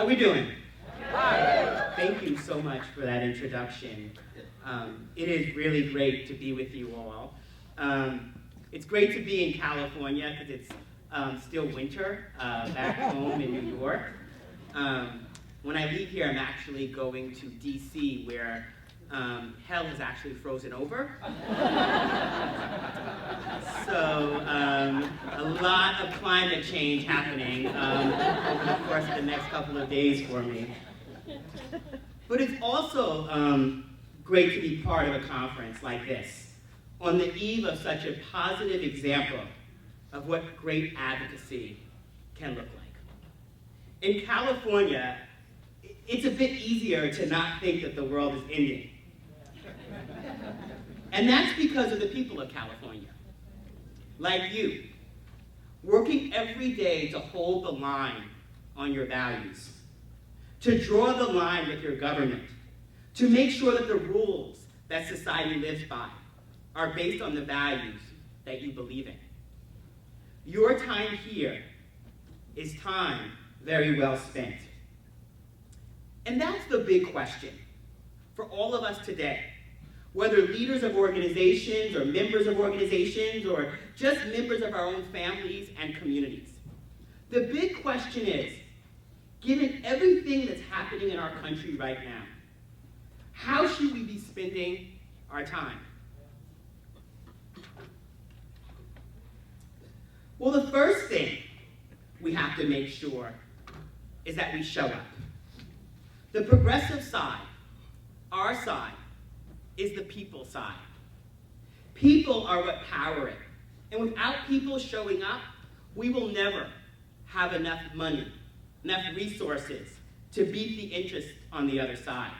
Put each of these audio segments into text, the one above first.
How we doing? Hi. Thank you so much for that introduction. It is really great to be with you all. It's great to be in California because it's still winter back home in New York. When I leave here, I'm actually going to DC, where hell has actually frozen over. So a lot of climate change happening over the course of the next couple of days for me. But it's also great to be part of a conference like this, on the eve of such a positive example of what great advocacy can look like. In California, it's a bit easier to not think that the world is ending. And that's because of the people of California, like you, working every day to hold the line on your values, to draw the line with your government, to make sure that the rules that society lives by are based on the values that you believe in. Your time here is time very well spent. And that's the big question for all of us today, whether leaders of organizations or members of organizations or just members of our own families and communities. The big question is, given everything that's happening in our country right now, how should we be spending our time? Well, the first thing we have to make sure is that we show up. The progressive side, our side, is the people side. People are what power it. And without people showing up, we will never have enough money, enough resources to beat the interests on the other side,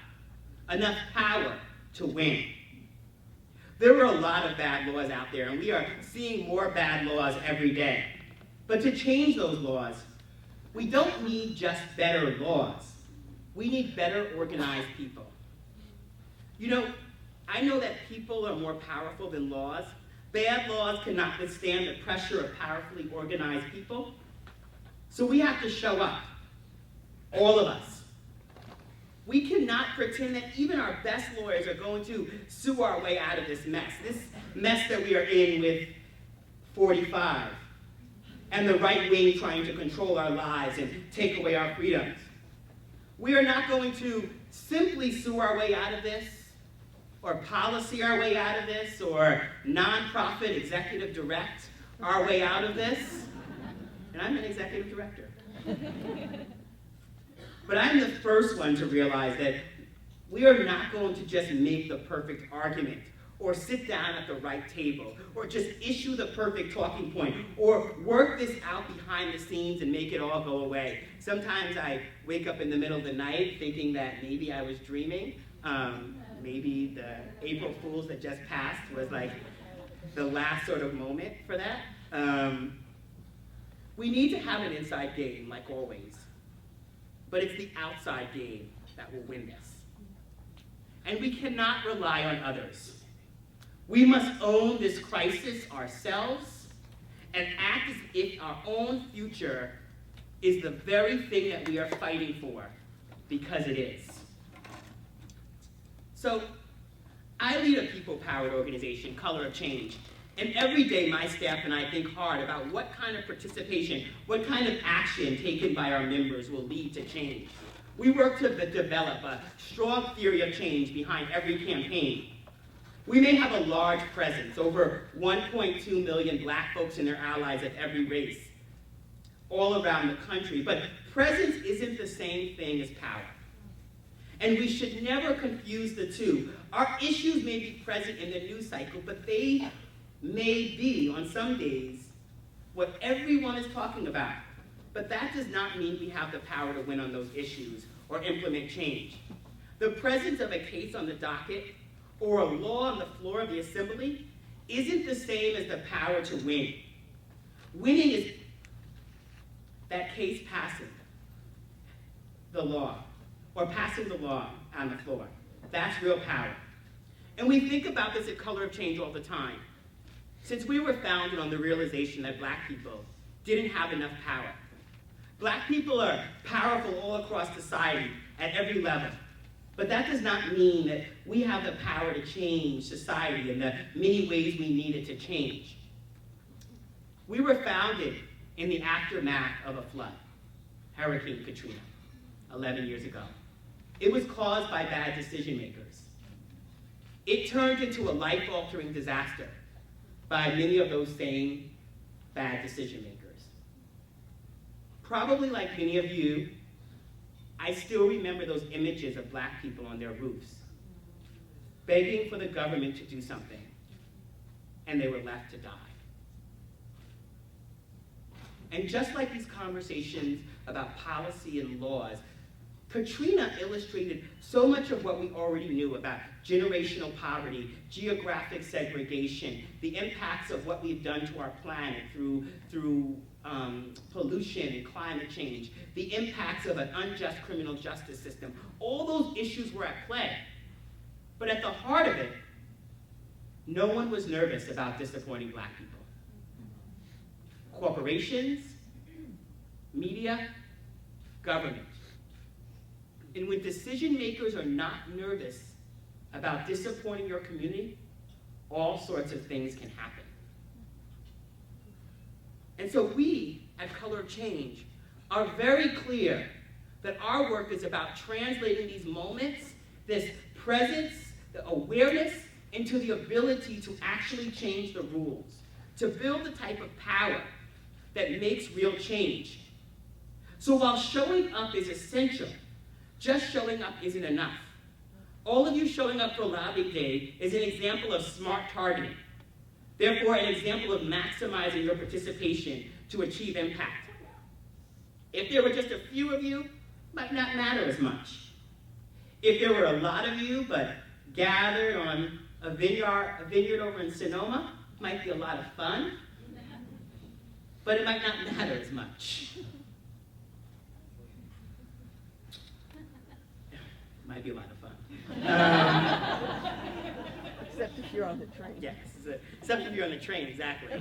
enough power to win. There are a lot of bad laws out there, and we are seeing more bad laws every day. But to change those laws, we don't need just better laws. We need better organized people. You know, I know that people are more powerful than laws. Bad laws cannot withstand the pressure of powerfully organized people. So we have to show up, all of us. We cannot pretend that even our best lawyers are going to sue our way out of this mess that we are in with 45, and the right wing trying to control our lives and take away our freedoms. We are not going to simply sue our way out of this, or policy our way out of this, or nonprofit executive direct our way out of this. And I'm an executive director. But I'm the first one to realize that we are not going to just make the perfect argument, or sit down at the right table, or just issue the perfect talking point, or work this out behind the scenes and make it all go away. Sometimes I wake up in the middle of the night thinking that maybe I was dreaming. Maybe the April Fools that just passed was like the last sort of moment for that. We need to have an inside game, like always. But it's the outside game that will win this. And we cannot rely on others. We must own this crisis ourselves and act as if our own future is the very thing that we are fighting for, because it is. So, I lead a people-powered organization, Color of Change, and every day my staff and I think hard about what kind of participation, what kind of action taken by our members will lead to change. We work to develop a strong theory of change behind every campaign. We may have a large presence, over 1.2 million Black folks and their allies of every race, all around the country, but presence isn't the same thing as power. And we should never confuse the two. Our issues may be present in the news cycle, but they may be, on some days, what everyone is talking about. But that does not mean we have the power to win on those issues or implement change. The presence of a case on the docket or a law on the floor of the assembly isn't the same as the power to win. Winning is that case passing the law, or passing the law on the floor. That's real power. And we think about this at Color of Change all the time. Since we were founded on the realization that Black people didn't have enough power, Black people are powerful all across society at every level. But that does not mean that we have the power to change society in the many ways we need it to change. We were founded in the aftermath of a flood, Hurricane Katrina, 11 years ago. It was caused by bad decision makers. It turned into a life-altering disaster by many of those same bad decision makers. Probably like many of you, I still remember those images of Black people on their roofs, begging for the government to do something, and they were left to die. And just like these conversations about policy and laws, Katrina illustrated so much of what we already knew about generational poverty, geographic segregation, the impacts of what we've done to our planet through pollution and climate change, the impacts of an unjust criminal justice system. All those issues were at play. But at the heart of it, no one was nervous about disappointing Black people. Corporations, media, government. And when decision makers are not nervous about disappointing your community, all sorts of things can happen. And so we, at Color of Change, are very clear that our work is about translating these moments, this presence, the awareness, into the ability to actually change the rules, to build the type of power that makes real change. So while showing up is essential, just showing up isn't enough. All of you showing up for Lobby Day is an example of smart targeting. Therefore, an example of maximizing your participation to achieve impact. If there were just a few of you, it might not matter as much. If there were a lot of you, but gathered on a vineyard over in Sonoma, it might be a lot of fun, but it might not matter as much. Might be a lot of fun. Except if you're on the train. Yes, except if you're on the train, exactly.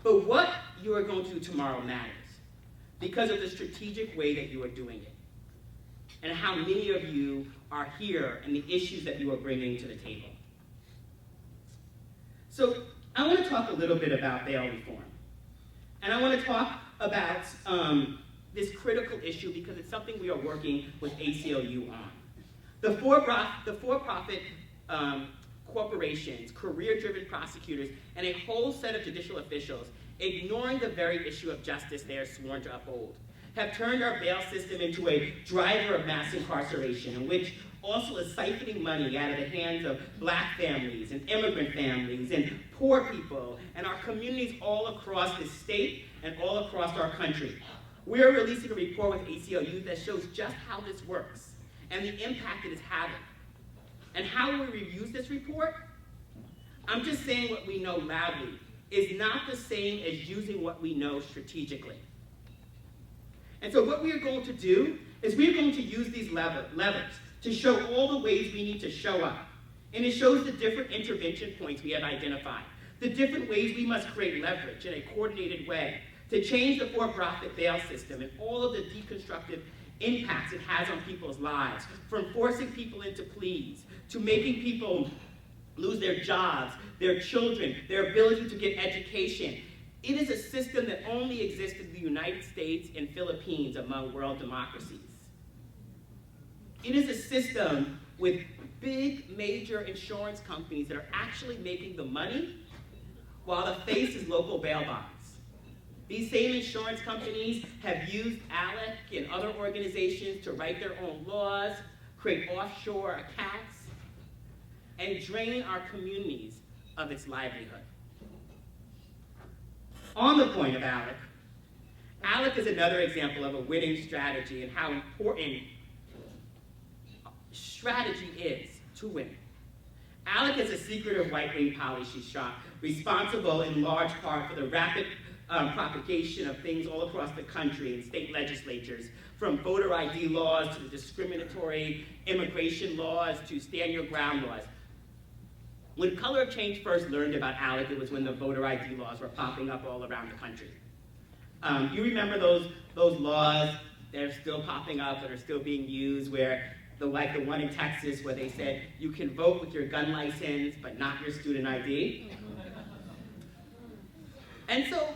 But what you are going to do tomorrow matters because of the strategic way that you are doing it and how many of you are here and the issues that you are bringing to the table. So I want to talk a little bit about bail reform. And I want to talk about this critical issue because it's something we are working with ACLU on. The for-profit corporations, career-driven prosecutors, and a whole set of judicial officials, ignoring the very issue of justice they are sworn to uphold, have turned our bail system into a driver of mass incarceration, in which also is siphoning money out of the hands of Black families and immigrant families and poor people and our communities all across the state and all across our country. We are releasing a report with ACLU that shows just how this works and the impact it is having. And how will we use this report? I'm just saying what we know loudly is not the same as using what we know strategically. And so what we are going to do is we are going to use these levers to show all the ways we need to show up. And it shows the different intervention points we have identified, the different ways we must create leverage in a coordinated way to change the for-profit bail system and all of the deconstructive impacts it has on people's lives, from forcing people into pleas, to making people lose their jobs, their children, their ability to get education. It is a system that only exists in the United States and Philippines among world democracies. It is a system with big, major insurance companies that are actually making the money while the face is local bail bonds. These same insurance companies have used ALEC and other organizations to write their own laws, create offshore accounts, and drain our communities of its livelihood. On the point of ALEC, ALEC is another example of a winning strategy and how important strategy is to win. ALEC is a secretive right-wing policy shop responsible in large part for the rapid propagation of things all across the country in state legislatures, from voter ID laws to the discriminatory immigration laws to stand your ground laws. When Color of Change first learned about ALEC, it was when the voter ID laws were popping up all around the country. You remember those laws that are still popping up, that are still being used, where like the one in Texas where they said you can vote with your gun license but not your student ID? And so,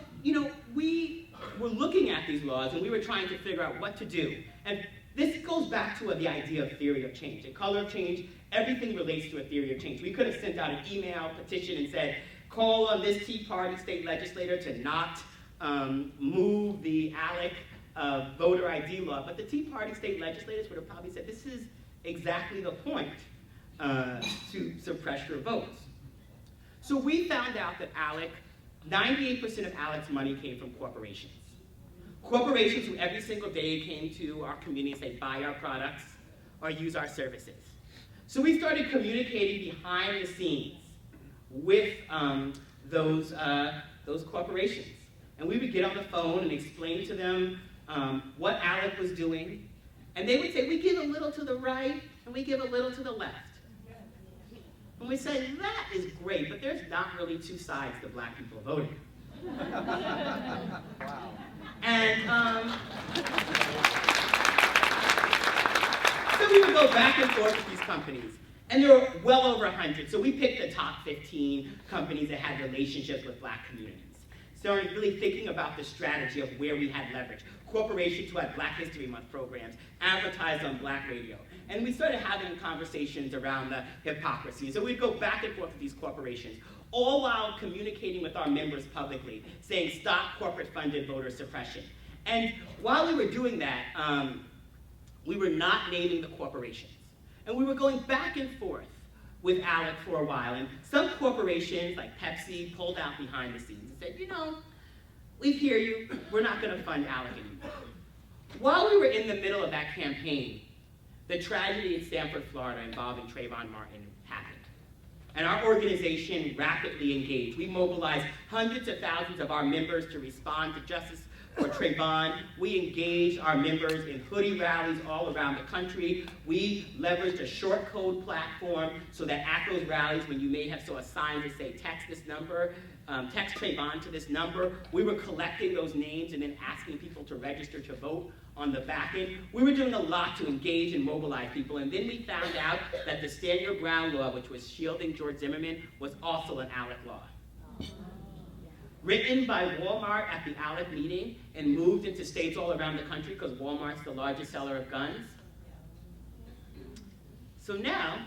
we were looking at these laws and we were trying to figure out what to do. And this goes back to the idea of theory of change. In Color of Change, everything relates to a theory of change. We could have sent out an email petition and said, call on this Tea Party state legislator to not move the ALEC voter ID law. But the Tea Party state legislators would have probably said, this is exactly the point to suppress your votes. So we found out that ALEC, 98% of ALEC's money came from corporations. Corporations who every single day came to our community and said, buy our products or use our services. So we started communicating behind the scenes with those corporations. And we would get on the phone and explain to them what ALEC was doing. And they would say, we give a little to the right and we give a little to the left. And we say, that is great, but there's not really two sides to black people voting. Wow. And so we would go back and forth with these companies. And there were well over 100. So we picked the top 15 companies that had relationships with black communities. Started really thinking about the strategy of where we had leverage. Corporations who had Black History Month programs, advertised on black radio. And we started having conversations around the hypocrisy. So we'd go back and forth with these corporations, all while communicating with our members publicly, saying stop corporate-funded voter suppression. And while we were doing that, we were not naming the corporations. And we were going back and forth with ALEC for a while. And some corporations, like Pepsi, pulled out behind the scenes and said, we hear you, we're not going to fund ALEC anymore. While we were in the middle of that campaign, the tragedy in Stanford, Florida, involving Trayvon Martin happened. And our organization rapidly engaged. We mobilized hundreds of thousands of our members to respond to justice for Trayvon. We engaged our members in hoodie rallies all around the country. We leveraged a short code platform so that at those rallies, when you may have saw a sign to say, text this number, text Trayvon to this number, we were collecting those names and then asking people to register to vote on the back end. We were doing a lot to engage and mobilize people, and then we found out that the Stand Your Ground law, which was shielding George Zimmerman, was also an ALEC law. Written by Walmart at the ALEC meeting and moved into states all around the country because Walmart's the largest seller of guns. So now,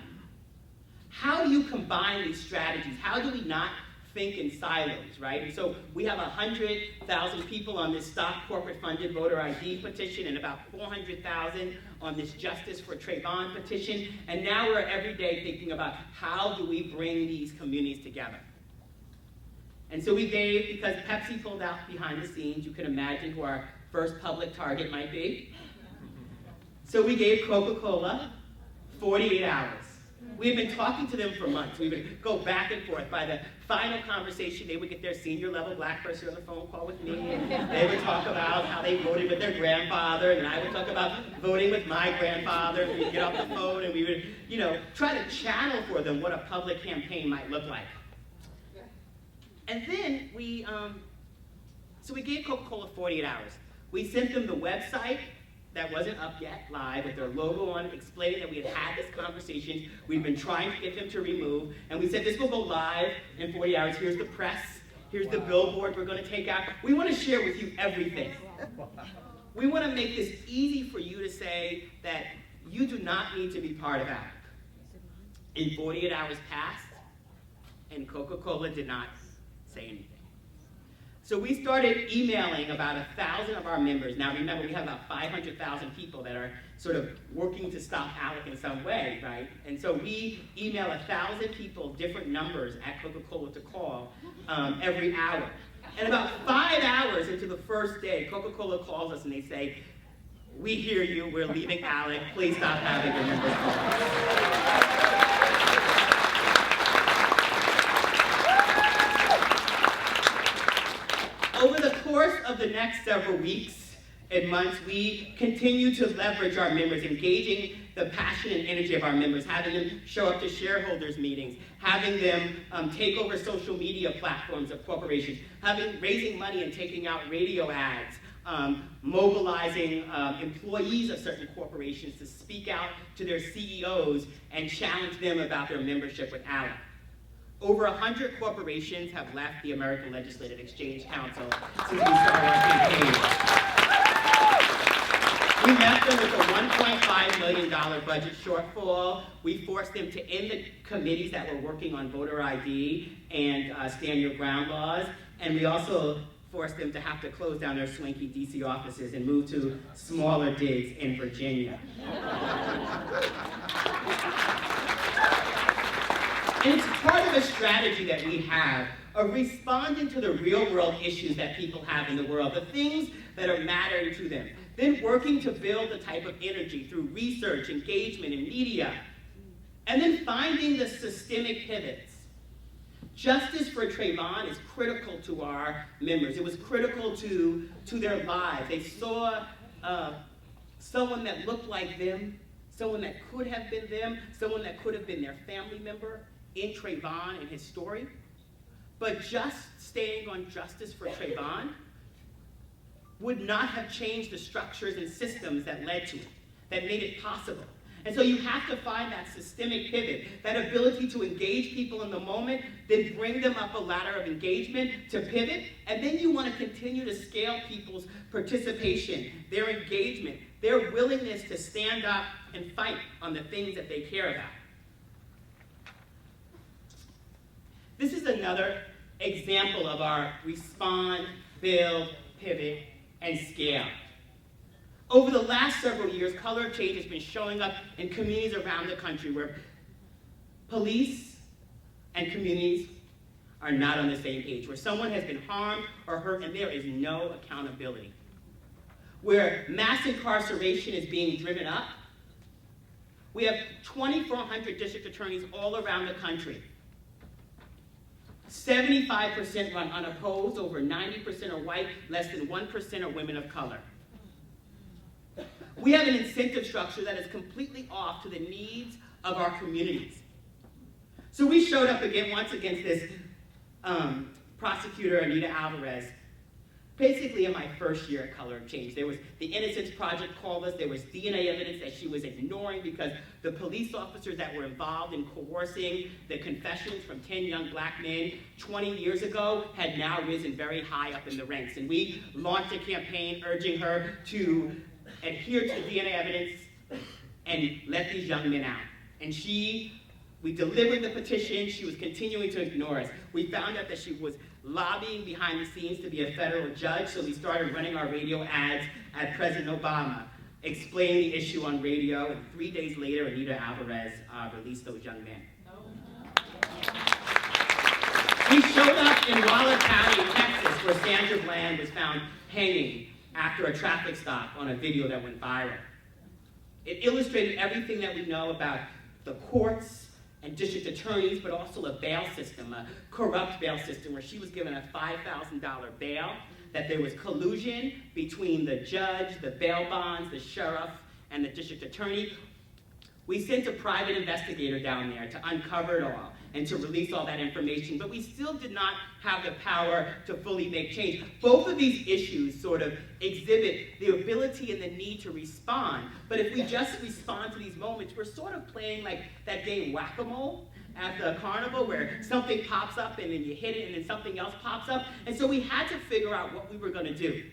how do you combine these strategies? How do we not think in silos, right? And so we have 100,000 people on this Stop Corporate Funded Voter ID petition and about 400,000 on this Justice for Trayvon petition. And now we're every day thinking about how do we bring these communities together. And so we gave, because Pepsi pulled out behind the scenes, you can imagine who our first public target might be. So we gave Coca-Cola 48 hours. We had been talking to them for months. We would go back and forth. By the final conversation, they would get their senior level black person on the phone call with me, and they would talk about how they voted with their grandfather, and I would talk about voting with my grandfather, and we'd get off the phone, and we would, try to channel for them what a public campaign might look like. And then we gave Coca-Cola 48 hours. We sent them the website that wasn't up yet, live, with their logo on it, explaining that we had this conversation. We've been trying to get them to remove, and we said this will go live in 40 hours. Here's the press. Here's the billboard we're going to take out. We want to share with you everything. We want to make this easy for you to say that you do not need to be part of ALEC. And 48 hours passed, and Coca-Cola did not say anything. So we started emailing about 1,000 of our members. Now remember, we have about 500,000 people that are sort of working to stop ALEC in some way, right? And so we email 1,000 people, different numbers at Coca-Cola to call every hour. And about 5 hours into the first day, Coca-Cola calls us and they say, we hear you, we're leaving ALEC, please stop having your members call. Over the course of the next several weeks and months, we continue to leverage our members, engaging the passion and energy of our members, having them show up to shareholders meetings, having them take over social media platforms of corporations, raising money and taking out radio ads, mobilizing employees of certain corporations to speak out to their CEOs and challenge them about their membership with ALEC. Over 100 corporations have left the American Legislative Exchange Council since we started our campaign. We left them with a $1.5 million budget shortfall. We forced them to end the committees that were working on voter ID and stand your ground laws. And we also forced them to have to close down their swanky DC offices and move to smaller digs in Virginia. And it's part of a strategy that we have of responding to the real world issues that people have in the world, the things that are mattering to them. Then working to build the type of energy through research, engagement, and media. And then finding the systemic pivots. Justice for Trayvon is critical to our members. It was critical to their lives. They saw someone that looked like them, someone that could have been them, someone that could have been their family member in Trayvon and his story. But just staying on justice for Trayvon would not have changed the structures and systems that led to it, that made it possible. And so you have to find that systemic pivot, that ability to engage people in the moment, then bring them up a ladder of engagement to pivot, and then you want to continue to scale people's participation, their engagement, their willingness to stand up and fight on the things that they care about. This is another example of our respond, build, pivot, and scale. Over the last several years, color change has been showing up in communities around the country where police and communities are not on the same page, where someone has been harmed or hurt and there is no accountability, where mass incarceration is being driven up. We have 2,400 district attorneys all around the country. 75% run unopposed, over 90% are white, less than 1% are women of color. We have an incentive structure that is completely off to the needs of our communities. So we showed up once against this prosecutor, Anita Alvarez, basically in my first year at Color Change. There was the Innocence Project called us. There was DNA evidence that she was ignoring because the police officers that were involved in coercing the confessions from 10 young black men 20 years ago had now risen very high up in the ranks. And we launched a campaign urging her to adhere to the DNA evidence and let these young men out. And we delivered the petition. She was continuing to ignore us. We found out that she was lobbying behind the scenes to be a federal judge, so we started running our radio ads at President Obama, explaining the issue on radio, and 3 days later, Anita Alvarez released those young men. We showed up in Waller County, Texas, where Sandra Bland was found hanging after a traffic stop on a video that went viral. It illustrated everything that we know about the courts and district attorneys, but also a bail system, a corrupt bail system where she was given a $5,000 bail, that there was collusion between the judge, the bail bonds, the sheriff, and the district attorney. We sent a private investigator down there to uncover it all and to release all that information, but we still did not have the power to fully make change. Both of these issues sort of exhibit the ability and the need to respond, but if we just respond to these moments, we're sort of playing like that game Whack-A-Mole at the carnival where something pops up and then you hit it and then something else pops up, and so we had to figure out what we were going to do.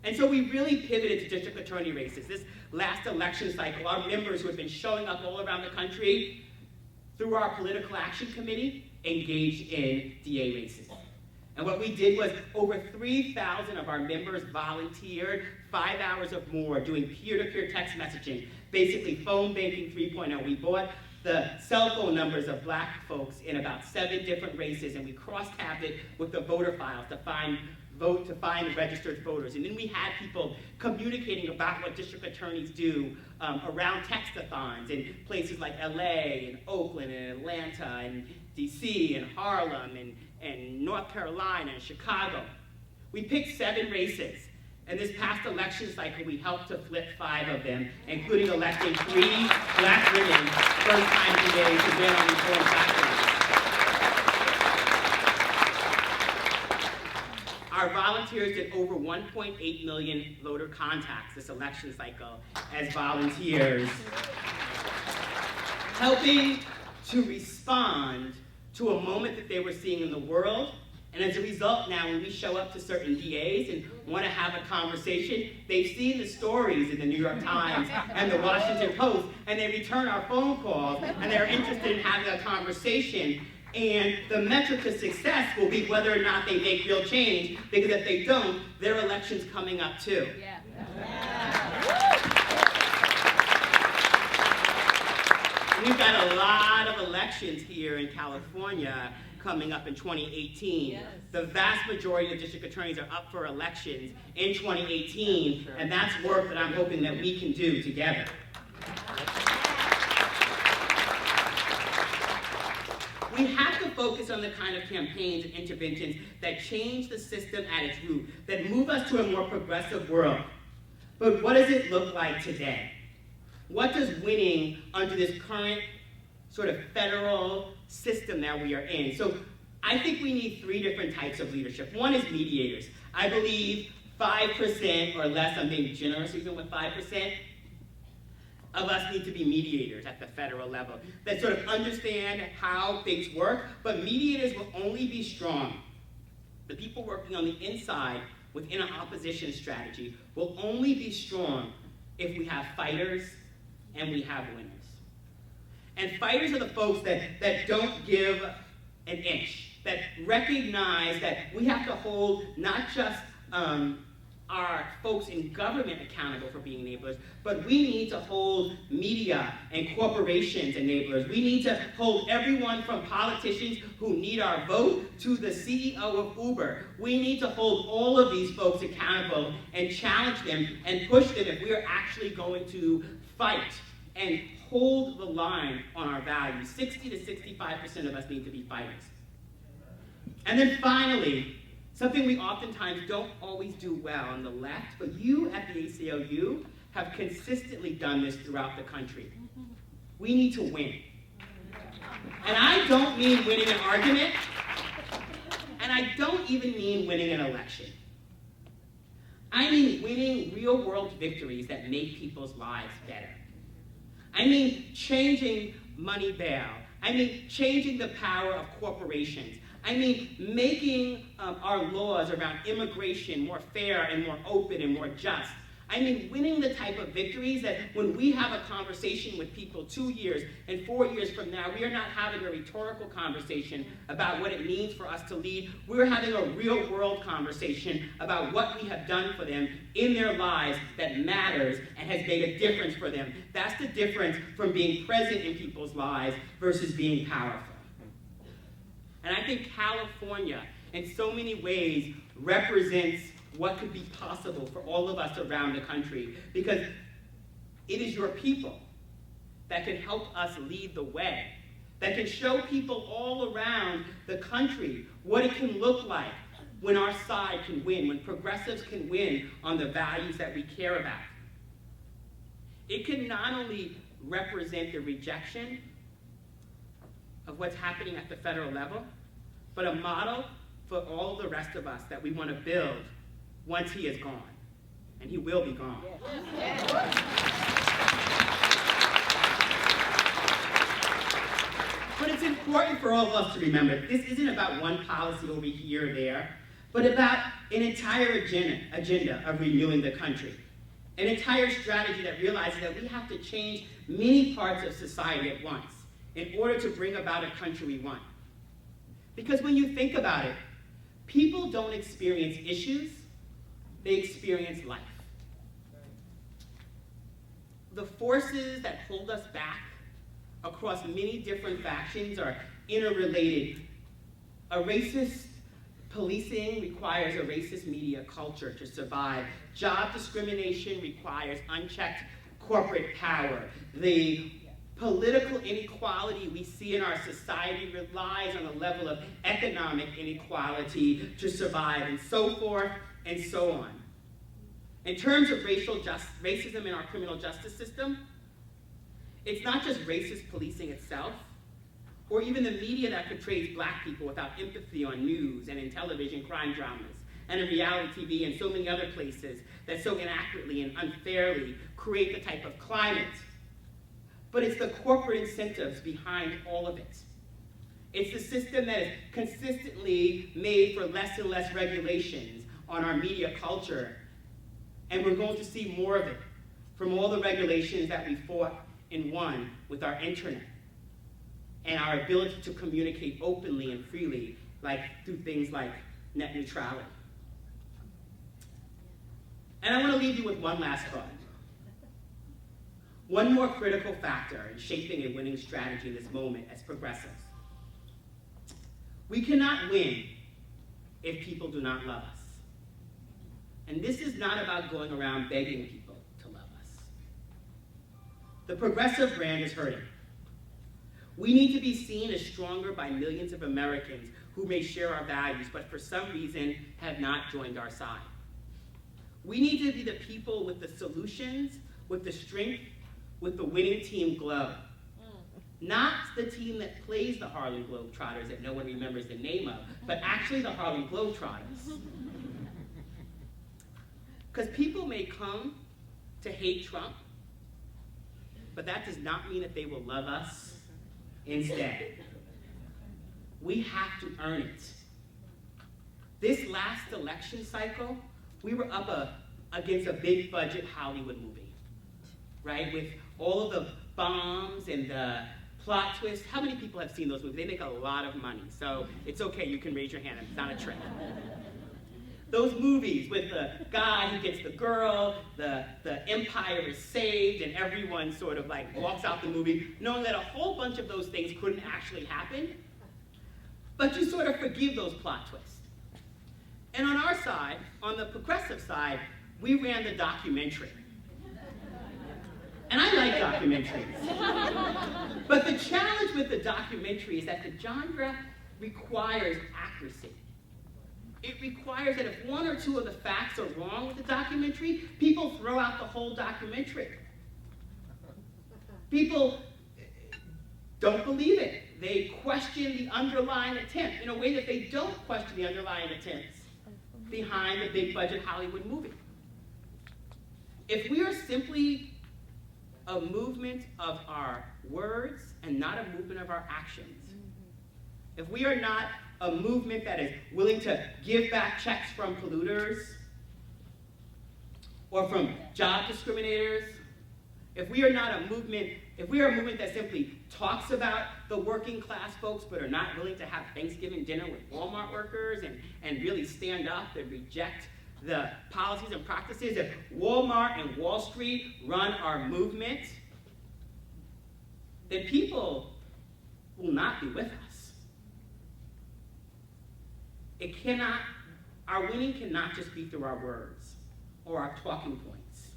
And so we really pivoted to district attorney races. This last election cycle, our members who have been showing up all around the country through our political action committee engaged in DA races. And what we did was over 3,000 of our members volunteered 5 hours or more doing peer-to-peer text messaging, basically phone banking 3.0. We bought the cell phone numbers of black folks in about 7 different races, and we cross-tabbed it with the voter files to find registered voters. And then we had people communicating about what district attorneys do around textathons in places like LA and Oakland and Atlanta and DC and Harlem and North Carolina and Chicago. We picked 7 races, In this past election cycle, we helped to flip 5 of them, including electing 3 black women first time today to win on the foreign platform. Our volunteers did over 1.8 million voter contacts this election cycle as volunteers, helping to respond to a moment that they were seeing in the world. And as a result now, when we show up to certain DAs and want to have a conversation, they've seen the stories in the New York Times and the Washington Post, and they return our phone calls, and they're interested in having a conversation. And the metric to success will be whether or not they make real change, because if they don't, their election's coming up too. Yeah. We've got a lot of elections here in California coming up in 2018. Yes. The vast majority of district attorneys are up for elections in 2018, and that's work that I'm hoping that we can do together. We have to focus on the kind of campaigns and interventions that change the system at its root, that move us to a more progressive world. But what does it look like today? What does winning under this current sort of federal system that we are in? So I think we need 3 different types of leadership. One is mediators. I believe 5% or less, I'm being generous even with 5%, of us need to be mediators at the federal level that sort of understand how things work, but mediators will only be strong. The people working on the inside within an opposition strategy will only be strong if we have fighters and we have winners. And fighters are the folks that don't give an inch, that recognize that we have to hold not just our folks in government accountable for being enablers, but we need to hold media and corporations enablers. We need to hold everyone from politicians who need our vote to the CEO of Uber. We need to hold all of these folks accountable and challenge them and push them if we are actually going to fight and hold the line on our values. 60 to 65% of us need to be fighters. And then finally, something we oftentimes don't always do well on the left, but you at the ACLU have consistently done this throughout the country. We need to win. And I don't mean winning an argument, and I don't even mean winning an election. I mean winning real-world victories that make people's lives better. I mean changing money bail. I mean changing the power of corporations. I mean making our laws around immigration more fair and more open and more just. I mean winning the type of victories that when we have a conversation with people 2 years and 4 years from now, we are not having a rhetorical conversation about what it means for us to lead. We're having a real world conversation about what we have done for them in their lives that matters and has made a difference for them. That's the difference from being present in people's lives versus being powerful. And I think California, in so many ways, represents what could be possible for all of us around the country, because it is your people that can help us lead the way, that can show people all around the country what it can look like when our side can win, when progressives can win on the values that we care about. It can not only represent the rejection of what's happening at the federal level, but a model for all the rest of us that we want to build once he is gone. And he will be gone. But it's important for all of us to remember, this isn't about one policy over here or there, but about an entire agenda of renewing the country. An entire strategy that realizes that we have to change many parts of society at once in order to bring about a country we want. Because when you think about it, people don't experience issues, they experience life. The forces that hold us back across many different factions are interrelated. A racist policing requires a racist media culture to survive. Job discrimination requires unchecked corporate power. The political inequality we see in our society relies on a level of economic inequality to survive, and so forth and so on. In terms of racism in our criminal justice system, it's not just racist policing itself, or even the media that portrays black people without empathy on news and in television crime dramas, and in reality TV and so many other places that so inaccurately and unfairly create the type of climate. But it's the corporate incentives behind all of it. It's the system that is consistently made for less and less regulations on our media culture. And we're going to see more of it from all the regulations that we fought and won with our internet and our ability to communicate openly and freely, like through things like net neutrality. And I want to leave you with one last thought. One more critical factor in shaping a winning strategy in this moment as progressives. We cannot win if people do not love us. And this is not about going around begging people to love us. The progressive brand is hurting. We need to be seen as stronger by millions of Americans who may share our values, but for some reason have not joined our side. We need to be the people with the solutions, with the strength, with the winning team glow. Not the team that plays the Harlem Globetrotters that no one remembers the name of, but actually the Harlem Globetrotters. Because people may come to hate Trump, but that does not mean that they will love us instead. We have to earn it. This last election cycle, we were up against a big budget Hollywood movie, right? With all of the bombs and the plot twists. How many people have seen those movies? They make a lot of money, so it's okay, you can raise your hand, it's not a trick. Those movies with the guy who gets the girl, the empire is saved, and everyone sort of like walks out the movie knowing that a whole bunch of those things couldn't actually happen, but you sort of forgive those plot twists. And on our side, on the progressive side, we ran the documentary. And I like documentaries. But the challenge with the documentary is that the genre requires accuracy. It requires that if one or two of the facts are wrong with the documentary, people throw out the whole documentary. People don't believe it. They question the underlying intent in a way that they don't question the underlying intents behind the big budget Hollywood movie. If we are simply a movement of our words and not a movement of our actions, if we are not a movement that is willing to give back checks from polluters or from job discriminators, if we are not a movement, if we are a movement that simply talks about the working class folks but are not willing to have Thanksgiving dinner with Walmart workers and really stand up and reject the policies and practices, if Walmart and Wall Street run our movement, then people will not be with us. It cannot, our winning cannot just be through our words or our talking points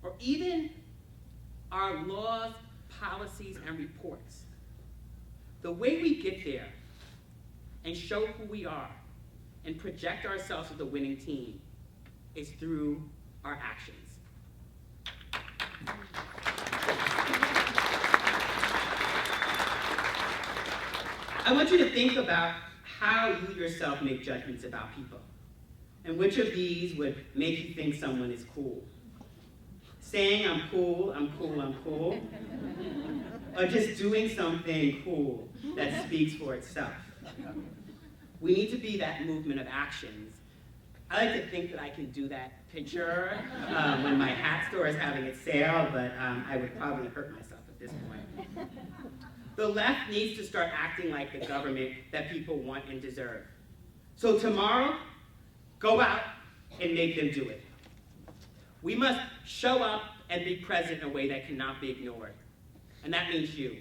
or even our laws, policies, and reports. The way we get there and show who we are and project ourselves as the winning team is through our actions. I want you to think about how you yourself make judgments about people, and which of these would make you think someone is cool. Saying I'm cool, I'm cool, I'm cool, or just doing something cool that speaks for itself. We need to be that movement of actions. I like to think that I can do that picture when my hat store is having its sale, but I would probably hurt myself at this point. The left needs to start acting like the government that people want and deserve. So tomorrow, go out and make them do it. We must show up and be present in a way that cannot be ignored. And that means you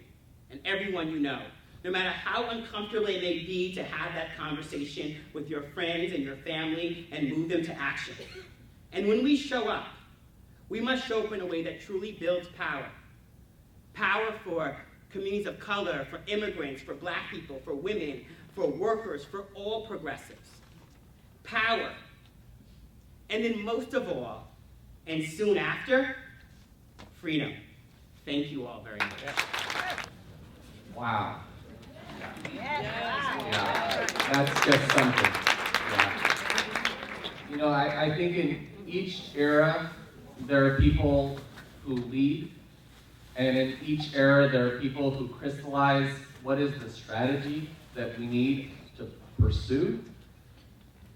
and everyone you know. No matter how uncomfortable it may be to have that conversation with your friends and your family and move them to action. And when we show up, we must show up in a way that truly builds power. Power for communities of color, for immigrants, for black people, for women, for workers, for all progressives. Power And then most of all, and soon after, freedom. Thank you all very much. Wow. Yeah, that's just something. Yeah. You know, I think in each era, there are people who lead, and in each era, there are people who crystallize what is the strategy that we need to pursue.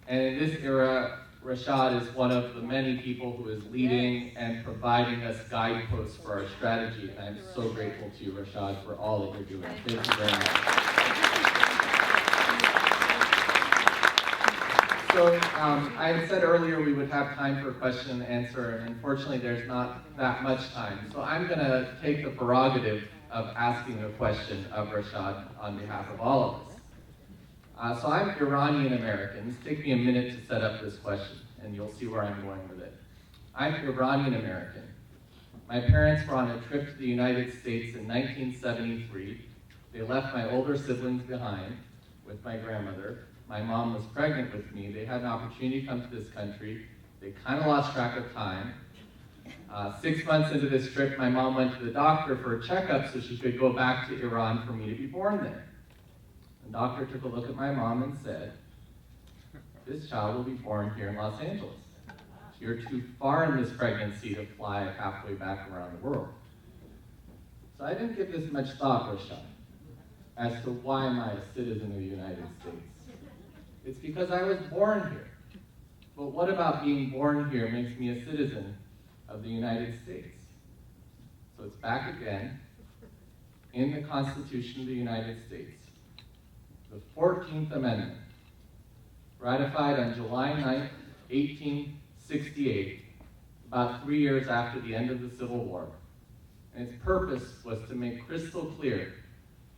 And in this era, Rashad is one of the many people who is leading and providing us guideposts for our strategy. And I'm so grateful to you, Rashad, for all that you're doing. Thank you very much. So I had said earlier we would have time for question and answer, and unfortunately there's not that much time. So I'm going to take the prerogative of asking a question of Rashad on behalf of all of us. So I'm Iranian American. It's taken me a minute to set up this question, and you'll see where I'm going with it. I'm Iranian American. My parents were on a trip to the United States in 1973. They left my older siblings behind with my grandmother. My mom was pregnant with me. They had an opportunity to come to this country. They kind of lost track of time. 6 months into this trip, my mom went to the doctor for a checkup so she could go back to Iran for me to be born there. The doctor took a look at my mom and said, "This child will be born here in Los Angeles. You're too far in this pregnancy to fly halfway back around the world." So I didn't give this much thought, Rashad, as to why am I a citizen of the United States. It's because I was born here. But what about being born here makes me a citizen of the United States? So it's back again in the Constitution of the United States. The 14th Amendment, ratified on July 9, 1868, about 3 years after the end of the Civil War. And its purpose was to make crystal clear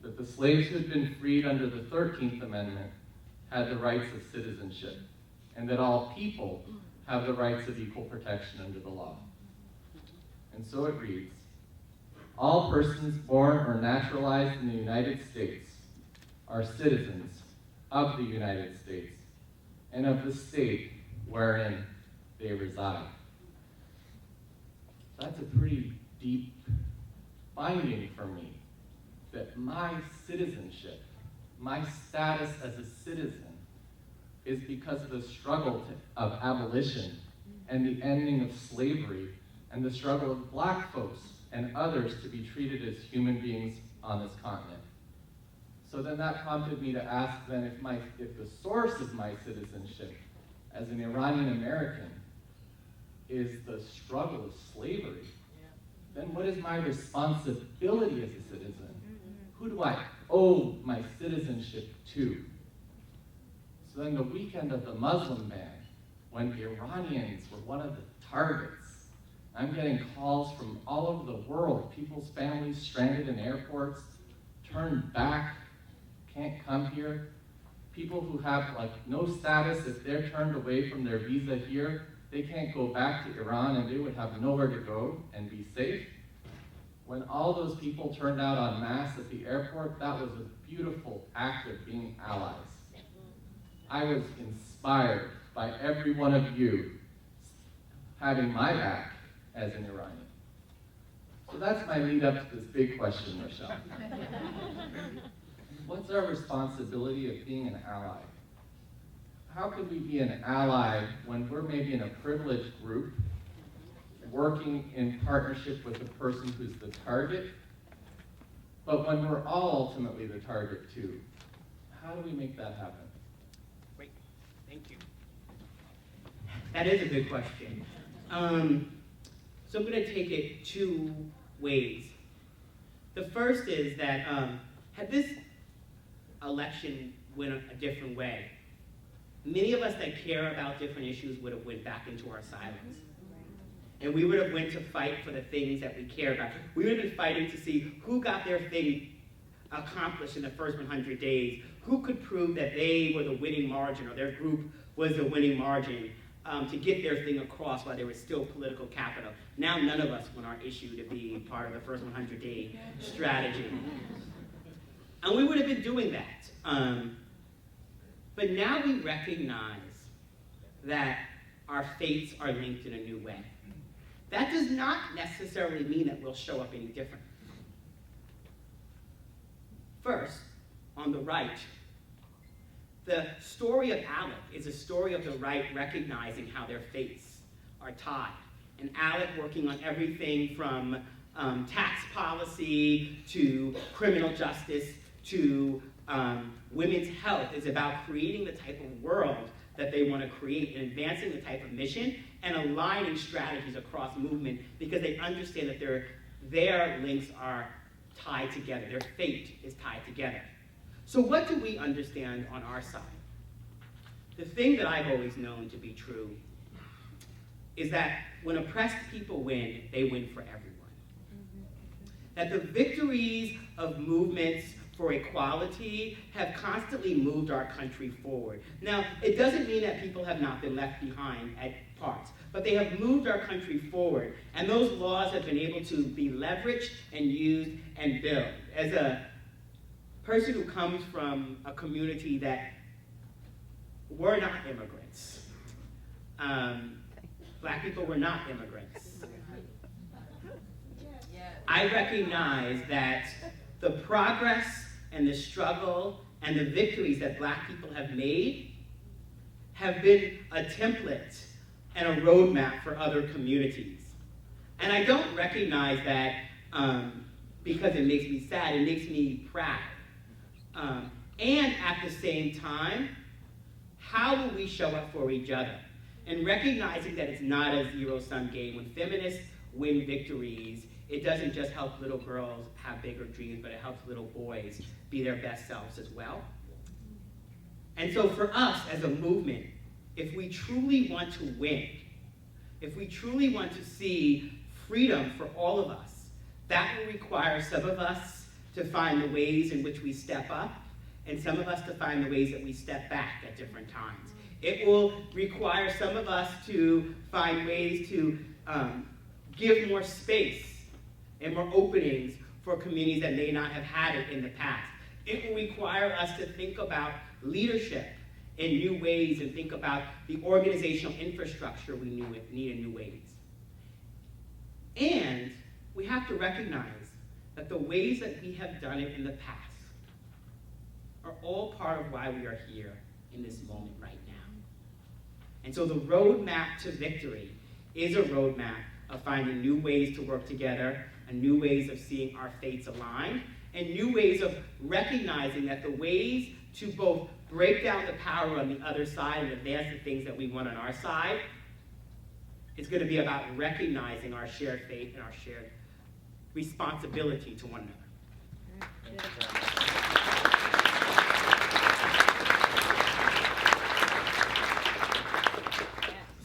that the slaves who had been freed under the 13th Amendment had the rights of citizenship, and that all people have the rights of equal protection under the law. And so it reads, "All persons born or naturalized in the United States are citizens of the United States and of the state wherein they reside." That's a pretty deep finding for me, that my citizenship, my status as a citizen, is because of the struggle of abolition and the ending of slavery and the struggle of black folks and others to be treated as human beings on this continent. So then that prompted me to ask then if the source of my citizenship as an Iranian American is the struggle of slavery, then what is my responsibility as a citizen? Who do I owe my citizenship to? So then the weekend of the Muslim ban, when the Iranians were one of the targets, I'm getting calls from all over the world, people's families stranded in airports, turned back, can't come here. People who have no status, if they're turned away from their visa here, they can't go back to Iran and they would have nowhere to go and be safe. When all those people turned out en masse at the airport, that was a beautiful act of being allies. I was inspired by every one of you having my back as an Iranian. So that's my lead up to this big question, Rochelle. What's our responsibility of being an ally? How can we be an ally when we're maybe in a privileged group, working in partnership with the person who's the target, but when we're all ultimately the target too? How do we make that happen? Great, thank you. That is a good question. So I'm going to take it two ways. The first is that had this election went a different way, many of us that care about different issues would have went back into our silence. And we would have went to fight for the things that we care about. We would have been fighting to see who got their thing accomplished in the first 100 days, who could prove that they were the winning margin or their group was the winning margin to get their thing across while there was still political capital. Now none of us want our issue to be part of the first 100-day strategy. And we would have been doing that. But now we recognize that our fates are linked in a new way. That does not necessarily mean that we'll show up any different. First, on the right, the story of Alec is a story of the right recognizing how their fates are tied. And Alec working on everything from tax policy to criminal justice to women's health is about creating the type of world that they want to create and advancing the type of mission and aligning strategies across movement because they understand that their links are tied together, their fate is tied together. So what do we understand on our side? The thing that I've always known to be true is that when oppressed people win, they win for everyone. That the victories of movements for equality have constantly moved our country forward. Now, it doesn't mean that people have not been left behind at parts, but they have moved our country forward, and those laws have been able to be leveraged and used and built. As a person who comes from a community that were not immigrants, Black people were not immigrants. I recognize that the progress and the struggle and the victories that Black people have made have been a template and a roadmap for other communities. And I don't recognize that because it makes me sad, it makes me proud. And at the same time, how will we show up for each other? And recognizing that it's not a zero-sum game. When feminists win victories, it doesn't just help little girls have bigger dreams, but it helps little boys be their best selves as well. And so for us as a movement, if we truly want to win, if we truly want to see freedom for all of us, that will require some of us to find the ways in which we step up, and some of us to find the ways that we step back at different times. It will require some of us to find ways to give more space and more openings for communities that may not have had it in the past. It will require us to think about leadership in new ways and think about the organizational infrastructure we need in new ways. And we have to recognize that the ways that we have done it in the past are all part of why we are here in this moment right now. And so the roadmap to victory is a roadmap of finding new ways to work together and new ways of seeing our fates aligned and new ways of recognizing that the ways to both break down the power on the other side and advance the things that we want on our side is going to be about recognizing our shared fate and our shared responsibility to one another.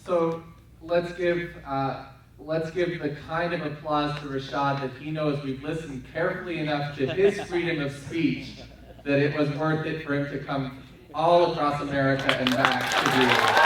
So let's give the kind of applause to Rashad that he knows we've listened carefully enough to his freedom of speech that it was worth it for him to come all across America and back to do it.